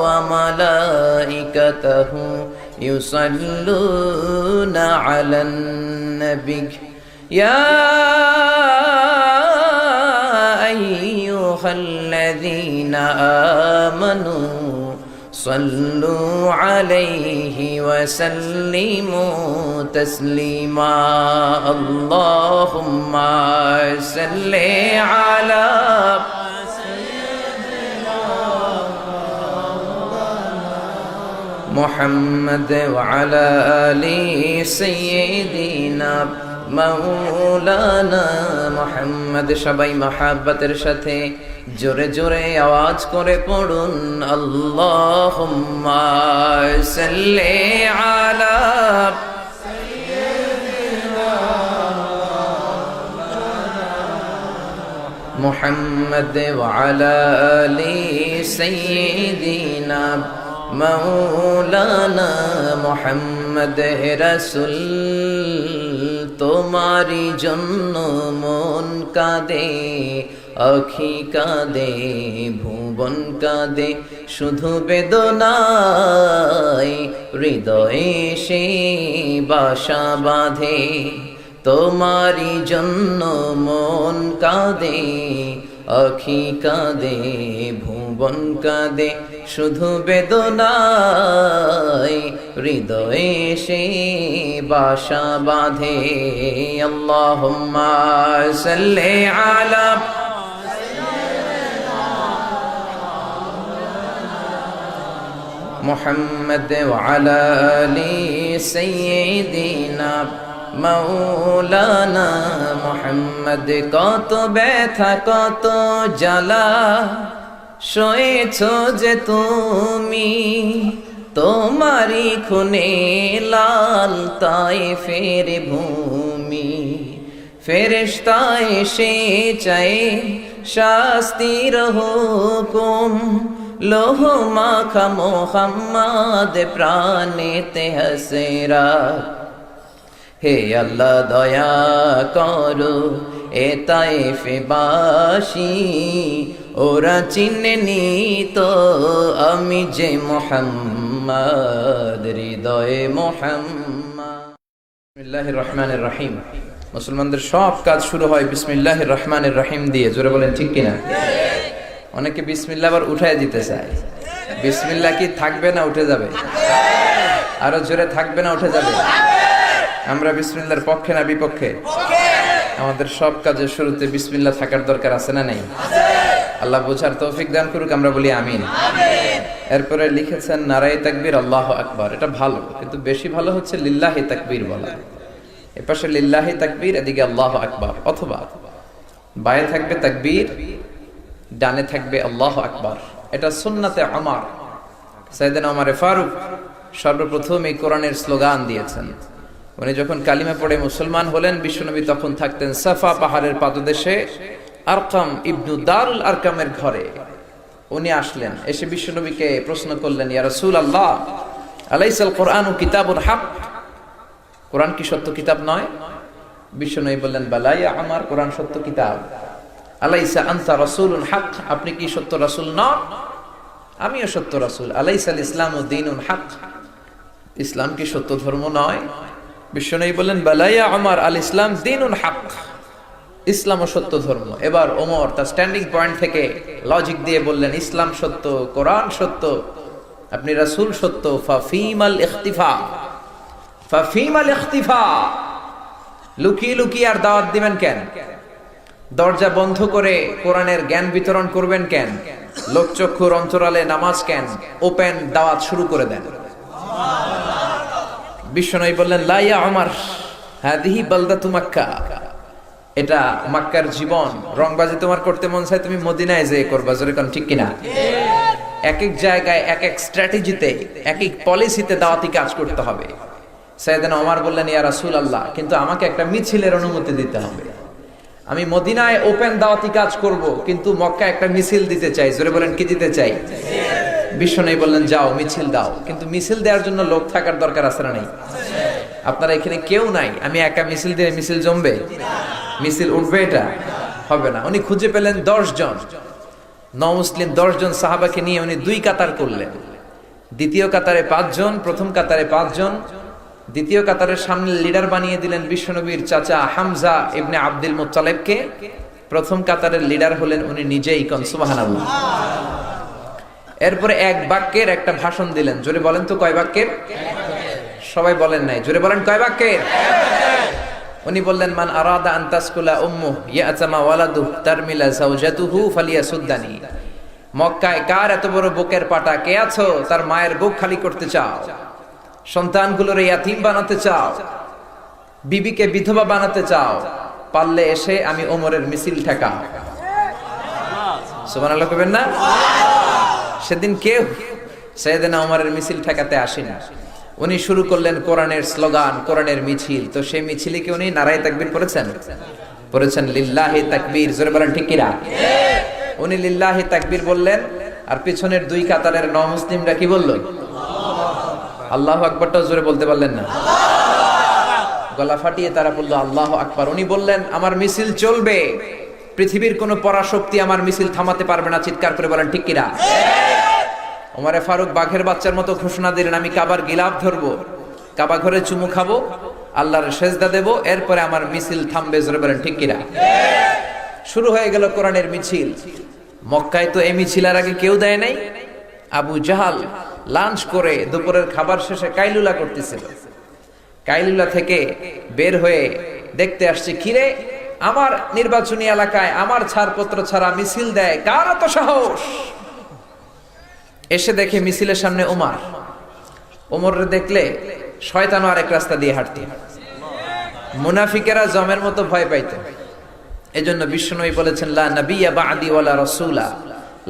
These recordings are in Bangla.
وملائكته يصلون على النبي يا أيها الذين آمنوا صلوا عليه وسلموا تسليما اللهم صل على محمد وعلى آل سيدنا মাওলানা মুহাম্মদ। সবাই মহাব্বতের সাথে জোরে জোরে আওয়াজ করে পড়ুন আল্লাহুম্মা সাল্লি আলা মুহাম্মদ ওয়া আলা আলি সাইয়্যিদিনা মাওলানা মুহাম্মদ। হে রাসূল তোমারি জন্য মন কাঁদে, আখি কাঁদে, ভুবন কাঁদে, শুধু বেদনায় হৃদয়ে সে বাসা বাঁধে। তোমারি জন্য মন কাঁদে, আখি কাঁদে, ভুবন কাঁদে, শুধু বেদনায় হৃদয়ে সে বাসা বাঁধে। আল্লাহুম্মা সাল্লি আলা মুহাম্মদ ওয়া আলা আলি সাইয়্যিদিনা মাওলানা মুহাম্মদ। কত ব্যথা কত জ্বালা সয়েছ যে তুমি, তোমারি খুনে লাল তায়েফের ভূমি। ফেরেশতা এসে চায় শাস্তির হুকুম, লোহ মাখা মুহাম্মদ প্রাণেতে হাসেরা। হে আল্লাহ দয়া করো এ তায়েফবাসী, ওরা চিনেনি তো আমি যে মুহাম্মদ, হৃদয়ে মুহাম্মদ। বিসমিল্লাহির রহমানির রহিম। মুসলমানদের সব কাজ শুরু হয় বিসমিল্লাহির রহমানির রহিম দিয়ে। জোরে বলেন ঠিক কিনা? অনেকে বিসমিল্লাহ আবার উঠায় দিতে চায়। বিসমিল্লাহ কি থাকবে না উঠে যাবে? আরো জোরে থাকবে না উঠে যাবে? আমরা বিসমিল্লাহর পক্ষে না বিপক্ষে? আমাদের সব কাজের শুরুতে বিসমিল্লাহ থাকার দরকার আছে না নেই? আল্লাহ বোঝার তৌফিক দান করুক, আমরা বলি আমিন। এরপরে লিখেছেন নারায়ে তাকবীর আল্লাহু আকবার। এটা ভালো, কিন্তু বেশি ভালো হচ্ছে লিল্লাহি তাকবীর বলা। এপাশে লিল্লাহি তাকবীর, এদিকে আল্লাহু আকবার, অথবা বায়ে থাকবে তাকবীর, ডানে থাকবে আল্লাহু আকবার। এটা সুন্নাতে ওমর, সাইয়েদনা ওমর ফারুক সর্বপ্রথম এই কোরআনের স্লোগান দিয়েছেন। উনি যখন কালিমা পড়ে মুসলমান হলেন, বিশ্বনবী তখন থাকতেন সাফা পাহাড়ের পাদদেশে আরকাম ইবনু দারুল আরকামের ঘরে। উনি আসলেন, এসে বিশ্বনবীকে প্রশ্ন করলেন, ইয়া রাসূলুল্লাহ আলাইসাল কোরআনু কিতাবুল হক, কোরআন কি সত্য কিতাব নয়? বিশ্বনবী বললেন, বালা ইয়া আমার, কোরআন সত্য কিতাব। আলাইসা আনতা রাসূলুন হক, আপনি কি সত্য রাসূল নন? আমিও সত্য রাসূল। আলাইসাল ইসলামু দীনুন হক, ইসলাম কি সত্য ধর্ম নয়? বিশ্বনবী বললেন, বালা ইয়া ওমর, আল ইসলাম দীনুন হক, ইসলাম ও সত্য ধর্ম। এবার ওমর তার স্ট্যান্ডিং পয়েন্ট থেকে লজিক দিয়ে বললেন, ইসলাম সত্য, কোরআন সত্য, আপনি রাসূল সত্য, ফাফিমাল ইখতিফা, ফাফিমাল ইখতিফা, লুকিয়ে লুকিয়ে আর দাওয়াত দিবেন কেন? দরজা বন্ধ করে কোরআনের জ্ঞান বিতরণ করবেন কেন? লোকচক্ষুর অন্তরালে নামাজ কেন? ওপেন দাওয়াত শুরু করে দেন। বিশ্বনবী বললেন, লা ইয়া ওমর হাদিহি বালদাতু মক্কা, এটা মক্কার জীবন। রংবাজি তোমার করতে মন চায়, তুমি মদিনায় যেয়ে করবা। জোরে কোন ঠিক কিনা? এক এক জায়গায় এক এক স্ট্র্যাটেজিতে, এক এক পলিসিতে দাওয়াতি কাজ করতে হবে। সাইয়েদনা ওমর বললেন, ইয়া রাসূলুল্লাহ, কিন্তু আমাকে একটা মিছিলের অনুমতি দিতে হবে। আমি মদিনায় ওপেন দাওয়াতি কাজ করব, কিন্তু মক্কায় একটা মিছিল দিতে চাই। জোরে বলেন, কি দিতে চাই? বিশ্বনবী বললেন, যাও মিছিল দাও, কিন্তু মিছিল দেওয়ার জন্য লোক থাকার দরকার আছে না নেই? আপনারা এখানে কেউ নাই, আমি একা মিছিল দিয়ে মিছিল জমবে? মিছিল উঠবে? এটা হবে না। উনি খুঁজে পেলেন 10 জন। নমুসলিম 10 জন সাহাবাকে নিয়ে উনি 2 কাতার করলেন। দ্বিতীয় কাতারে 5 জন, প্রথম কাতারে 5 জন। দ্বিতীয় কাতারের সামনে লিডার বানিয়ে দিলেন বিশ্বনবীর চাচা হামজা ইবনে আব্দুল মুত্তালিবকে। প্রথম কাতারের লিডার হলেন উনি নিজেই। কোন সুবহানাল্লাহ। এরপরে এক বাক্যের একটা ভাষণ দিলেন। জোরে বলেন তো কয় বাক্যের? সবাই বলেন নাই, জোরে বলেন কয় বাক্যের? উনি বললেন, মান আরাদা আন তাসকুলা উম্মুহু ইয়াতামা ওয়ালাদুহু তারমিলা যাওজাতুহু ফালিয়াসুদ্দানি। মক্কায় কার এত বড় বুকের পাটা কে আছো তার মায়ের বুক খালি করতে চাও, সন্তানগুলোর ইয়াতীম বানাতে চাও, বিবিকে বিধবা বানাতে চাও, পারলে এসে আমি ওমরের মিছিল ঠেকাও। সুবহানাল্লাহ কইবেন না? সেদিন কেউ সাইয়েদনা ওমরের মিছিল ঠেকাতে আসেনি। উনি শুরু করলেন কোরআনের স্লোগান, কোরআনের মিছিল। তো সেই মিছিলে কি উনি নারায়ে তাকবীর পড়েছেন? পড়েছেন লিল্লাহি তাকবীর। জোরে বলেন ঠিক কিনা? উনি লিল্লাহি তাকবীর বললেন, আর পিছনের 2 কাতারের নমুসলিমরা কি বলল? আল্লাহু আকবারটা জোরে বলতে পারলেন না, গলা ফাটিয়ে তারা বলল আল্লাহু আকবার। উনি বললেন, আমার মিছিল চলবে, পৃথিবীর কোন পরাশক্তি আমার মিছিল থামাতে পারবে না। চিৎকার করে বলেন ঠিক কিনা? ওমরে ফারুক বাঘের বাচ্চার মতো ঘোষণা দিলেন, আমি কাবার গিলাফ ধরবো, কাবা ঘরে চুমু খাবো, আল্লাহর সেজদা দেব, এরপরে আমার মিছিল থামবে। জোরে বলেন ঠিক কিনা? শুরু হয়ে গেল কোরআনের মিছিল। মক্কায় তো এই মিছিলের আগে কেউ দেয় নাই। আবু জাহাল লাঞ্চ করে দুপুরের খাবার শেষে কাইলুলা করতেছিল। কাইলুলা থেকে বের হয়ে দেখতে আসছে, কিরে আমার নির্বাচনী এলাকায় আমার ছাড়পত্র ছাড়া মিছিল দেয়, কার এত সাহস? এসে দেখে মিছিলের সামনে ওমর। ওমরে দেখলে শয়তানও আরেক রাস্তা দিয়ে হাঁটতে। মুনাফিকেরা জমের মতো ভয় পাইত। এজন্য বিশ্বনবী বলেছেন, লা নাবিয়্যা বা'দি ওয়ালা রাসূলা,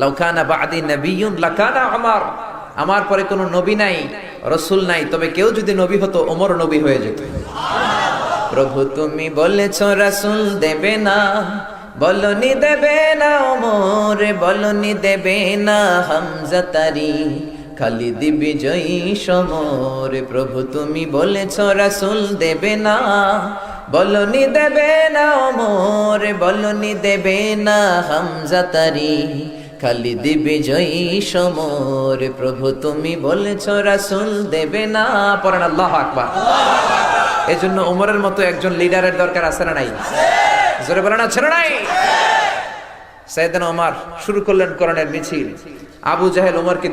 লাউ কানা বা'দি নাবিয়্যুন লাকানা ওমর। আমার পরে কোনো নবী নাই, রাসূল নাই, তবে কেউ যদি নবী হতো ওমর নবী হয়ে যেত। প্রভু তুমি বলেছো রাসূল দেবে না, বলনি দেবে না ওমর, বলনি দেবে না হামজা তারি, খালিদ বিজয়ী সমর। প্রভু তুমি বলেছো রাসূল দেবে না, বলনি দেবে না ওমর, বলনি দেবে না হামজা তারি, খালিদ বিজয়ী সমর। প্রভু তুমি বলেছো রাসূল দেবে না। পড়েন আল্লাহু আকবার। এজন্য ওমরের মতো একজন লিডারের দরকার আছে না নাই? জোরে বলেন আছে না নাই? সাইয়েদনা ওমর শুরু করলেন কোরআনের মিছিল। আবু জাহেল ওমরকে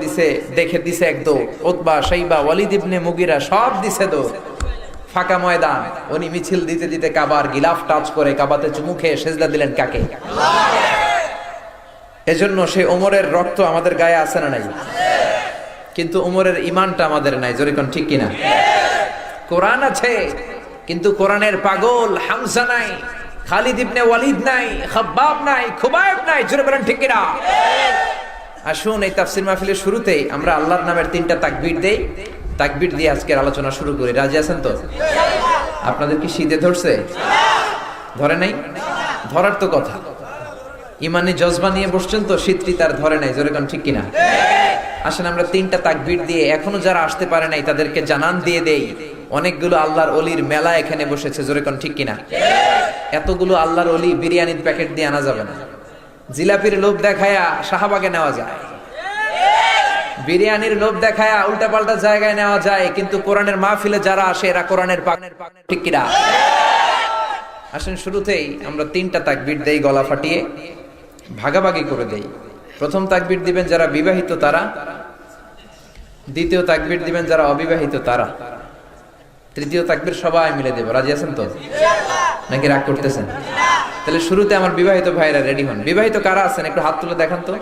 দেখে দিছে এক দৌড়। উতবা, শাইবা, ওয়ালিদ ইবনে মুগিরা সব দিছে দৌড়। ফাঁকা ময়দান। উনি মিছিল দিতে দিতে কাবার গিলাফ টাচ করে কাবাতে চুমু খেয়ে সেজদা দিলেন কাকে? এজন্য সেই ওমরের রক্ত আমাদের গায়ে আছে না নাই? কিন্তু ওমরের ঈমানটা আমাদের নাই। জোরে কোন ঠিক কিনা? কোরআন আছে কিন্তু কোরআনের পাগল হামজা নাই, খালিদ ইবনে ওয়ালিদ নাই, খাব্বাব নাই, খুবাইব নাই। জোরে বলেন ঠিক কিনা? আসুন এই তাফসীর মাহফিলের শুরুতেই আমরা আল্লাহর নামের 3টা তাকবীর দেই। তাকবীর দিয়ে আজকের আলোচনা শুরু করি। রাজি আছেন তো? আপনাদের কি শীতে ধরছে? ধরে নাই? ধরার তো কথা। ইমানি জজবা নিয়ে বসছেন তো, শীতটি তার ধরে নাই। জোরে কোন ঠিক কিনা? আসেন আমরা 3টা তাকবীর দিয়ে এখনো যারা আসতে পারে নাই তাদেরকে জানান দিয়ে দেই, অনেকগুলো আল্লাহর অলির মেলা এখানে বসেছে। জোরে কোন ঠিক কিনা? এতগুলো আল্লাহর অলি বিরিয়ানির প্যাকেট দিয়ে আনা যাবে না। জিলাপির লোভ দেখায়া শাহবাগে নেওয়া যায়, বিরিয়ানির লোভ দেখায়া উল্টাপাল্টা জায়গায় নেওয়া যায়, কিন্তু কোরআনের মাহফিলে যারা আসে এরা কোরআনের ঠিক কিনা? আসেন শুরুতেই আমরা 3টা তাকবীর দেই, গলা ফাটিয়ে ভাগাভাগি করে দেই। প্রথম তাকবীর দিবেন যারা বিবাহিত তারা, দ্বিতীয় তাকবীর দিবেন যারা অবিবাহিত তারা, তৃতীয় তাকবীর সবাই মিলে দেব। রাজি আছেন তো? নাকি রাগ করতেছেন? তাহলে শুরুতে আমার বিবাহিত ভাইরা রেডি হন। বিবাহিত কারা আছেন একটু হাত তুলে দেখান তো।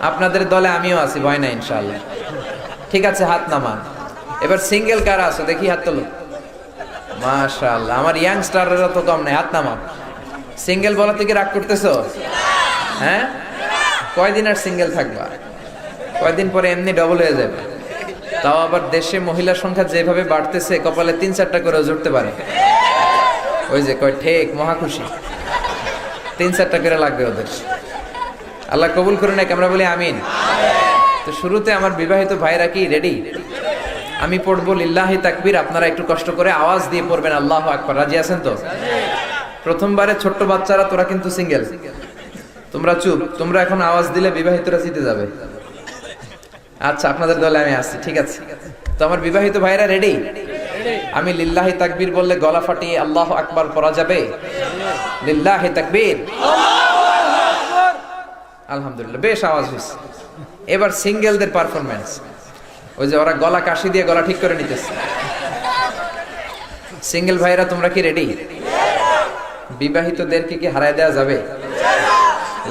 আপনাদের দলে আমিও আছি, ভয় নাই ইনশাআল্লাহ। ঠিক আছে, হাত নামান। এবার সিঙ্গেল কারা আছে দেখি, হাত তোলো। মাশাআল্লাহ, আমার ইয়াংস্টাররা তো কম নাই, হাত নামান। সিঙ্গেল বলা থেকে রাগ করতেছো? হ্যাঁ, কয়দিন আর সিঙ্গেল থাকবা? কয়দিন পরে এমনি ডবল হয়ে যাবে। তাও আবার দেশে মহিলার সংখ্যা যেভাবে বাড়তেছে, কপালে 3-4টা করে জুড়তে পারে। ওই যে কয় ঠেক মহা খুশি, 3-4টা করে লাগবে ওদের। আল্লাহ কবুল করে নাকি আমরা বলি আমিন। তো শুরুতে আমার বিবাহিত ভাইরা কি রেডি? আমি পড়বো লিল্লাহি তাকবীর, আপনারা একটু কষ্ট করে আওয়াজ দিয়ে পড়বেন আল্লাহু আকবার। রাজি আছেন তো? প্রথমবারে ছোট্ট বাচ্চারা তোরা কিন্তু সিঙ্গেল, তোমরা চুপ, তোমরা এখন আওয়াজ দিলে বিবাহিতরা জিতে যাবে। আচ্ছা, আপনাদের দলে আমি আছি, ঠিক আছে। তো আমার বিবাহিত ভাইরা রেডি? আমি লিল্লাহি তাকবীর বললে গলা ফাটিয়ে আল্লাহু আকবার পড়া যাবে? লিল্লাহি তাকবীর। আলহামদুলিল্লাহ, বেশ আওয়াজ হয়েছে। এবার সিঙ্গেলদের পারফরম্যান্স। ওই যে ওরা গলা কাশি দিয়ে গলা ঠিক করে নিতেছে। সিঙ্গেল ভাইরা তোমরা কি রেডি? বিবাহিতদেরকে কি হারায় দেওয়া যাবে?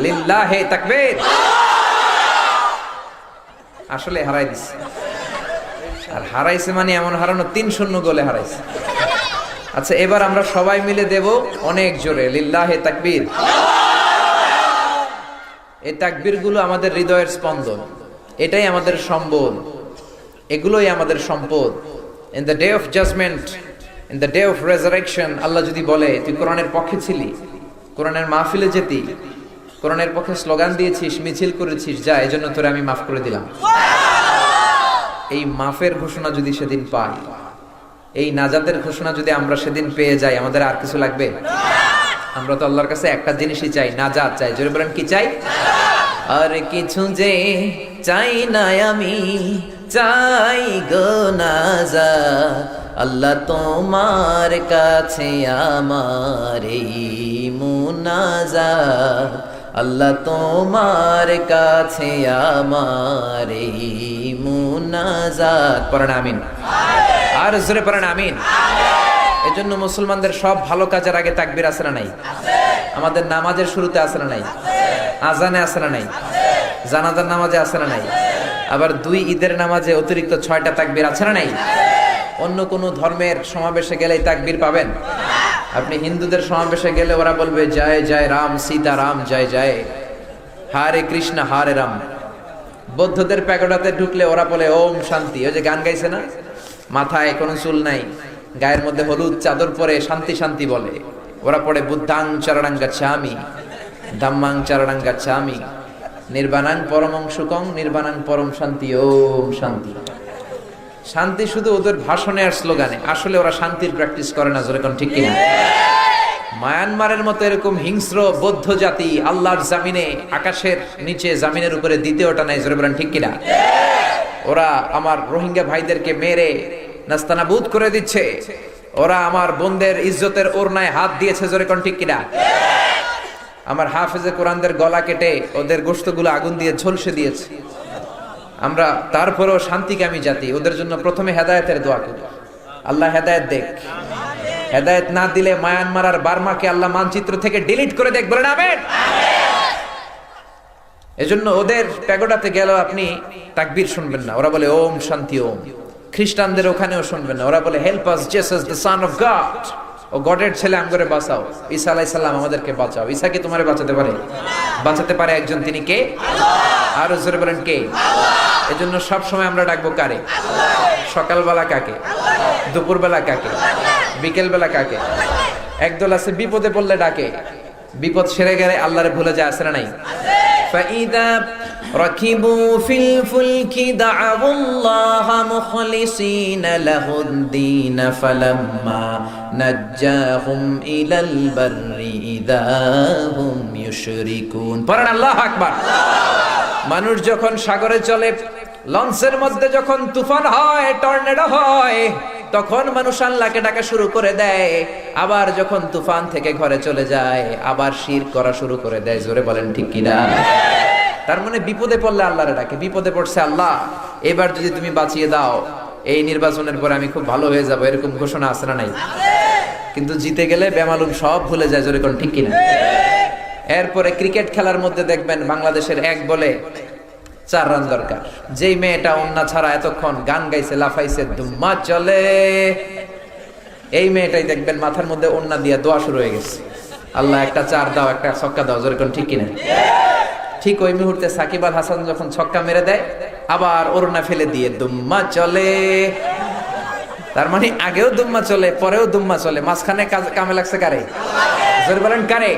লিল্লাহি তাকবীর। আসলে হারাই দিছে, আর হারাইছে মানে এমন হারানো 3-0 গোলে হারাইছে। আচ্ছা, এবার আমরা সবাই মিলে দেব অনেক জোরে লিল্লাহি তাকবীর। এই তাকবীর গুলো আমাদের হৃদয়ের স্পন্দন, এটাই আমাদের সম্বল, এগুলোই আমাদের সম্পদ। In the day of judgement, in the day of resurrection, Allah যদি বলে তুই কোরআনের পক্ষে ছিলি, কোরআনের মাহফিলে যেতি, কোরআনের পক্ষে স্লোগান দিয়েছিস, মিছিল করেছিস, যা, এজন্য তোরে আমি মাফ করে দিলাম। এই মাফের ঘোষণা যদি সেদিন পাই, এই নাজাতের ঘোষণা যদি আমরা সেদিন পেয়ে যাই, আমাদের আর কিছু লাগবে? আমরা তো আল্লাহর কাছে একটা জিনিসই চাই, নাজাত চাই। জোরে বলেন, কি চাই? আর কিছু যে চাই না আমি, চাই গো নাজাত। আল্লাহ তোমার কাছে আমার এই মুনাজাত, আল্লাহ তোমার কাছে আমার এই মুনাজাত। পড়েন আমিন, আর জোরে পড়েন আমিন। এজন্য মুসলমানদের সব ভালো কাজের আগে তাকবীর আছে না নাই? আমাদের নামাজের শুরুতে আছে না নাই? আজানে আছে না নাই? জানাজার নামাজে আছে না নাই? আবার 2 ঈদের নামাজে অতিরিক্ত 6টা তাকবীর আছে না নাই? অন্য কোন ধর্মের সমাবেশে গেলেই তাকবীর পাবেন? আপনি হিন্দুদের সমাবেশে গেলে ওরা বলবে জয় জয় রাম সীতা রাম জয় জয়, হরে কৃষ্ণ হরে রাম। বৌদ্ধদের প্যাগোডাতে ঢুকলে ওরা বলে ওম শান্তি। ওই যে গান গাইছে না, মাথায় কোনো চুল নাই, গায়ের মধ্যে হলুদ চাদর পরে শান্তি শান্তি বলে। ওরা পড়ে বুদ্ধাং চরণাং গাচ্ছামি, ধাম্মাং চরণাং গাচ্ছামি, নির্বাণাং পরমং সুখং, নির্বাণাং পরম শান্তি, ওম শান্তি। শান্তি শুধু ওদের ভাষণে আর স্লোগানে, আসলে ওরা শান্তির প্র্যাকটিস করে না। যেরকম ঠিক কিনা? মায়ানমারের মতো এরকম হিংস্র বৌদ্ধ জাতি আল্লাহর জামিনে, আকাশের নিচে জমিনের উপরে দ্বিতীয়টা নাই। জোরে বলেন ঠিক কিনা? ওরা আমার রোহিঙ্গা ভাইদেরকে মেরে নাস্তানাবুদ করে দিচ্ছে, ওরা আমার বোনদের ইজ্জতের ওড়নায় হাত দিয়েছে। জোরে কোন ঠিক কিনা? আমার হাফেজে কোরআনদের গলা কেটে ওদের গোশতগুলো আগুন দিয়ে ঝলসে দিয়েছে। আমরা তারপরেও শান্তিকামী জাতি, ওদের জন্য প্রথমে হেদায়েতের দোয়া করি, আল্লাহ হেদায়েত দেখ। হেদায়েত না দিলে মায়ানমার আর বার্মাকে আল্লাহ মানচিত্র থেকে ডিলিট করে দেখ। বলেন আমিন। এজন্য ওদের প্যাগোডাতে গেল আপনি তাকবীর শুনবেন না, ওরা বলে ওম শান্তি ওম। খ্রিস্টানদের ওখানেও শুনবেন না, ওরা বলে help us Jesus the son of God, ও গডের ছেলে আমগরে বাঁচাও। ঈসা আলাইহিস সালাম আমাদেরকে বাঁচাও। ঈসা কি তোমারে বাঁচাতে পারে? বাঁচাতে পারে একজন, তিনি কে? আল্লাহ। আর জোরে বলেন কে? আল্লাহ। এজন্য সব সময় আমরা ডাকবো কারে? আল্লাহ। সকালবেলা কাকে? আল্লাহ। দুপুরবেলা কাকে? আল্লাহ। বিকেলবেলা কাকে? আল্লাহ। একদল আছে বিপদে পড়লে ডাকে, বিপদ সেরে গেলে আল্লাহরে ভুলে যায়, আছে না নাই? ফাইদা রাকিবু ফিল ফুলকি দা'উ আল্লাহ মুখলিসিনা লাহুদ-দীন ফালাম্মা নাজ্জাহুম ইলাল বাররি ইযা হুম ইউশরিকুন। পড়েন আল্লাহু আকবার। মানুষ যখন সাগরে চলে, লঞ্চের মধ্যে যখন তুফান হয়, টর্নেডো হয়, তখন মানুষ আল্লাহকে ডাকা শুরু করে দেয়। আবার যখন তুফান থেকে ঘরে চলে যায়, আবার শিরক করা শুরু করে দেয়। জোরে বলেন ঠিক কিনা? তার মানে বিপদে পড়লে আল্লাহরে ডাকে। বিপদে পড়ছে, আল্লাহ এবার যদি তুমি বাঁচিয়ে দাও, এই নির্বাচনের পরে আমি খুব ভালো হয়ে যাব, এরকম ঘোষণা আছে না নাই? কিন্তু জিতে গেলে বেমালুম সব ভুলে যায়। জোরে কোন ঠিক কিনা? এরপরে ক্রিকেট খেলার মধ্যে দেখবেন বাংলাদেশের 1 বলে 4 রান দরকার। যেই মেয়েটা ওন্না ছাড়া এতক্ষণ গান গাইছে, লাফাইছে, দুম্মা চলে, এই মেয়েটাই দেখবেন মাথার মধ্যে ওন্না দিয়ে দোয়া শুরু হয়ে গেছে, আল্লাহ একটা 4 দাও, একটা ছক্কা দাও। জোরে কোন ঠিক কিনা? ঠিক ওই মুহূর্তে সাকিব আল হাসান যখন ছক্কা মেরে দেয়, আবার ওড়না ফেলে দিয়ে দুম্মা চলে। তার মানে আগেও দুম্মা চলে, পরেও দুম্মা চলে, মাঝখানে কামে লাগছে কারে? জোরে বলেন কারে?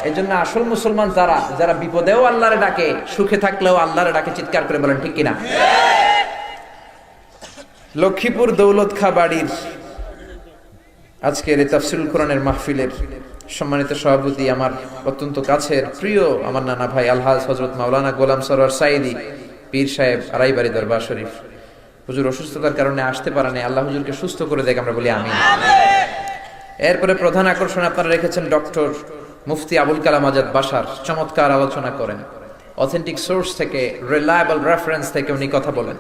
এজন্য আসল মুসলমান যারা, যারা বিপদেও আল্লাহরে ডাকে, সুখে থাকলেও আল্লাহরে ডাকে, চিৎকার করে বলেন ঠিক কিনা? লক্ষ্মীপুর দৌলত খা বাড়ির আজকের এই তাফসীরুল কোরআনের মাহফিলের সম্মানিত সভাপতি, আমার অত্যন্ত কাছের প্রিয় আমার নানা ভাই আলহাজ হযরত মাওলানা গোলাম সরোয়ার সাইদি পীর সাহেব আড়াইবাড়ি দরবার শরীফ, হুজুর অসুস্থতার কারণে আসতে পারেনি, আল্লাহ হুজুরকে সুস্থ করে দেখ, আমরা বলি আমিন। এরপরে প্রধান আকর্ষণ আপনারা রেখেছেন ডক্টর মুফতি আবুল কালাম আজাদ বাশার, চমৎকার আলোচনা করেন, অথেন্টিক সোর্স থেকে, রিলায়েবল রেফারেন্স থেকে উনি কথা বলেন।